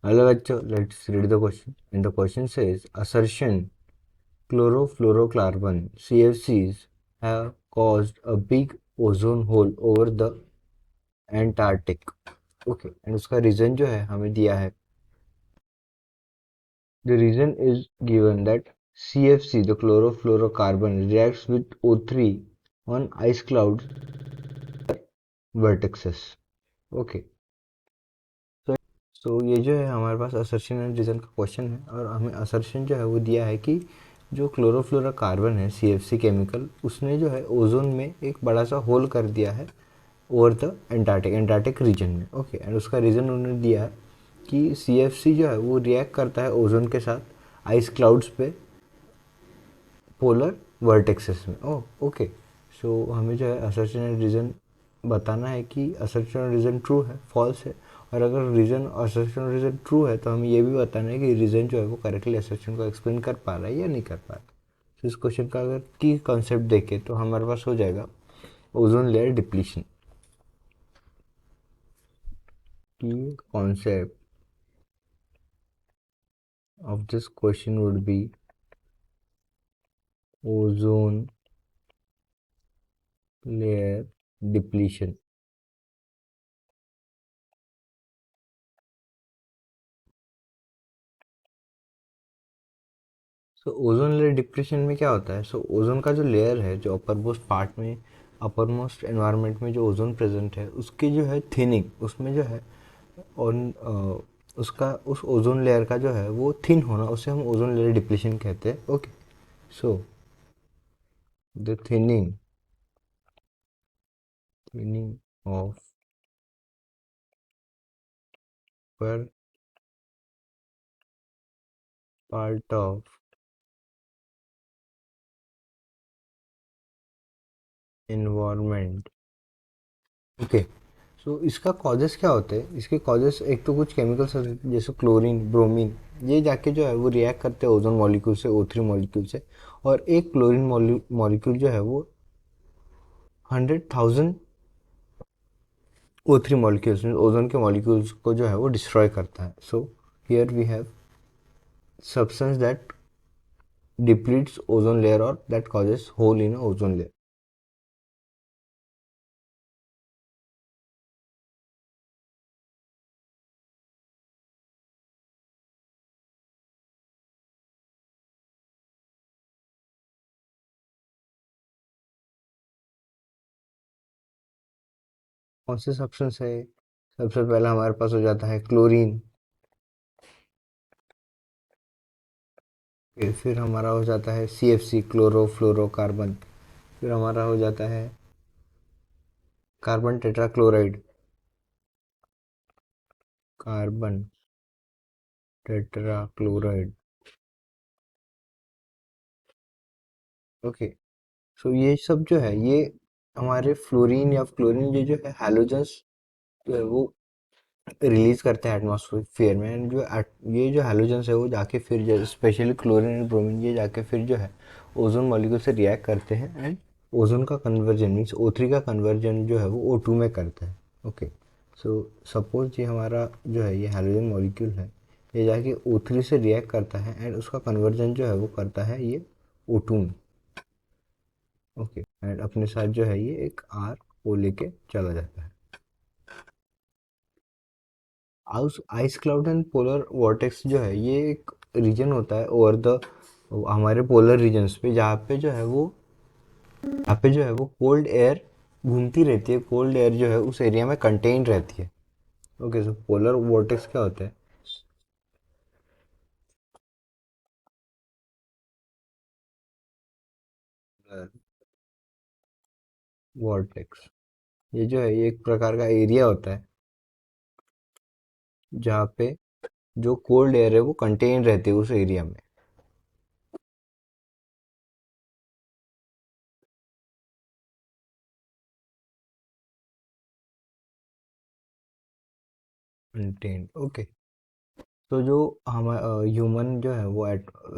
Hello, bachcho. Let's read the question. And the question says, assertion chlorofluorocarbon CFCs have caused a big ozone hole over the Antarctic. Okay. And उसका reason जो है हमें दिया है. The reason is given that CFC, the chlorofluorocarbon, reacts with O3 on ice clouds vertexes. Okay. सो ये जो है हमारे पास असर्शन एंड रीज़न का क्वेश्चन है और हमें असर्शन जो है वो दिया है कि जो क्लोरोफ्लोरोकार्बन है सीएफसी केमिकल उसने जो है ओजोन में एक बड़ा सा होल कर दिया है ओवर द एंटार्क्टिक रीजन में. ओके. एंड उसका रीज़न उन्होंने दिया है कि सीएफसी जो है वो रिएक्ट करता है ओजोन के साथ आइस क्लाउड्स पे पोलर वर्टेक्सेस में. Oh okay. सो हमें जो है असर्शन एंड रीज़न बताना है कि असर्शन और रीज़न ट्रू है फॉल्स है. और अगर रीज़न असर्शन और रीज़न ट्रू है तो हमें ये भी बताना है कि रीज़न जो है वो करेक्टली असर्शन को एक्सप्लेन कर पा रहा है या नहीं कर पा रहा. तो इस क्वेश्चन का अगर की कॉन्सेप्ट देखें तो हमारे पास हो जाएगा ओजोन लेयर डिप्लीशन. की concept of this question would be ozone layer depletion. So ozone layer depression में क्या होता है. सो ओजोन का जो लेयर है जो अपर मोस्ट पार्ट में अपर मोस्ट एनवायरनमेंट में जो ओजोन प्रेजेंट है उसकी जो है थिनिंग उसमें जो है और उसका उस ओजोन लेयर का जो है वो थिन होना उसे हम ओजोन लेयर डिप्लेशन कहते हैं. Okay. So the thinning of पर पार्ट ऑफ एनवायरनमेंट. ओके. सो इसका कॉजेस क्या होते हैं. इसके कॉजेस एक तो कुछ केमिकल्स जैसे क्लोरीन ब्रोमीन ये जाके जो है वो रिएक्ट करते हैं ओजोन मॉलिक्यूल से O3 मॉलिक्यूल से. और एक क्लोरीन मॉलिक्यूल जो है वो 100,000 O3 मॉलिक्यूल्स ओजोन के मॉलिक्यूल्स को जो है वो डिस्ट्रॉय करता है. So here we have substance that depletes ozone layer or that causes hole in ozone layer. कौन से सब्सटेंस है. सबसे पहला हमारे पास हो जाता है क्लोरीन. फिर हमारा हो जाता है CFC क्लोरोफ्लोरोकार्बन. फिर हमारा हो जाता है carbon tetrachloride. Carbon tetrachloride. Okay. So ये सब जो है ये हमारे फ्लोरीन या क्लोरीन ये जो है हैलोजन्स जो है वो रिलीज करते हैं एटमॉस्फेयर में. एंड जो ये जो हैलोजन्स है वो जाके फिर जो स्पेशली क्लोरीन एंड ब्रोमीन ये जाके फिर जो है ओजोन मॉलिक्यूल से रिएक्ट करते हैं एंड ओजोन का कन्वर्जन मीन्स O3 का कन्वर्जन जो है वो O2 में करता है. ओके. सो सपोज ये हमारा जो है ये हैलोजन मॉलिक्यूल है ये जाके O3 से रिएक्ट करता है एंड उसका कन्वर्जन जो है वो करता है ये O2 में. ओके. एंड अपने साथ जो है ये एक R O लेके चला जाता है. Ice cloud and polar vortex जो है ये एक रीजन होता है ओवर द हमारे पोलर रीजन्स पे जहाँ पे जो है वो यहाँ पे जो है वो कोल्ड एयर घूमती रहती है. कोल्ड एयर जो है उस एरिया में कंटेन रहती है. ओके. सो पोलर वॉर्टेक्स क्या होता है. वॉर्टेक्स ये जो है ये एक प्रकार का एरिया होता है जहाँ पे जो कोल्ड एयर है वो कंटेन रहती है उस एरिया में. कंटेन. ओके. तो जो हम ह्यूमन जो है वो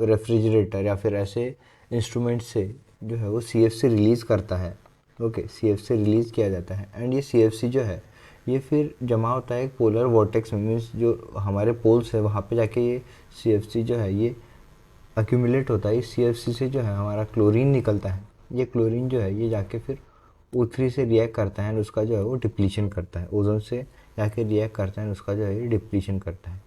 रेफ्रिजरेटर या फिर ऐसे इंस्ट्रूमेंट से जो है वो CFC रिलीज़ करता है. ओके. CFC रिलीज़ किया जाता है एंड ये CFC जो है ये फिर जमा होता है एक पोलर वॉर्टेक्स में, मीन्स जो हमारे पोल्स है वहाँ पे जाके ये CFC जो है ये अक्यूमुलेट होता है। इस CFC से जो है हमारा क्लोरीन निकलता है। ये क्लोरीन जो है ये जाके फिर O3 से रिएक्ट करता है और उसका जो है वो डिप्लीशन करता है। ओजोन से जाके रिएक्ट करता है और उसका जो है ये डिप्लीशन करता है,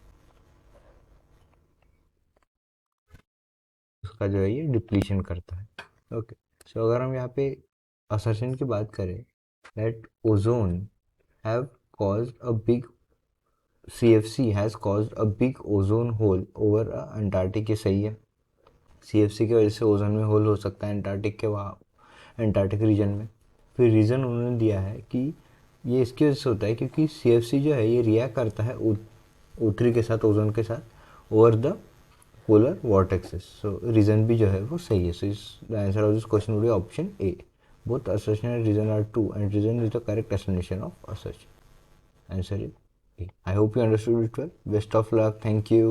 उसका जो है ये डिप्लीशन करता है। ओके, सो अगर हम यहाँ पे असर्शन की बात करें, that ozone have caused a big CFC has caused a big ozone hole over Antarctic, ये सही है। CFC की वजह से ओजोन में होल हो सकता है अंटार्कटिक के वहाँ, अंटार्कटिक रीजन में। फिर रीज़न उन्होंने दिया है कि ये इसकी वजह से होता है क्योंकि CFC जो है ये रिएक्ट करता है O3 के साथ, ओजोन के साथ, over the polar vortexes। So reason भी जो है वो सही है। सो इस the answer of this question would be option A. Both assertion and reason are true and reason is the correct explanation of assertion. Answer is A. I hope you understood it well. Best of luck. Thank you.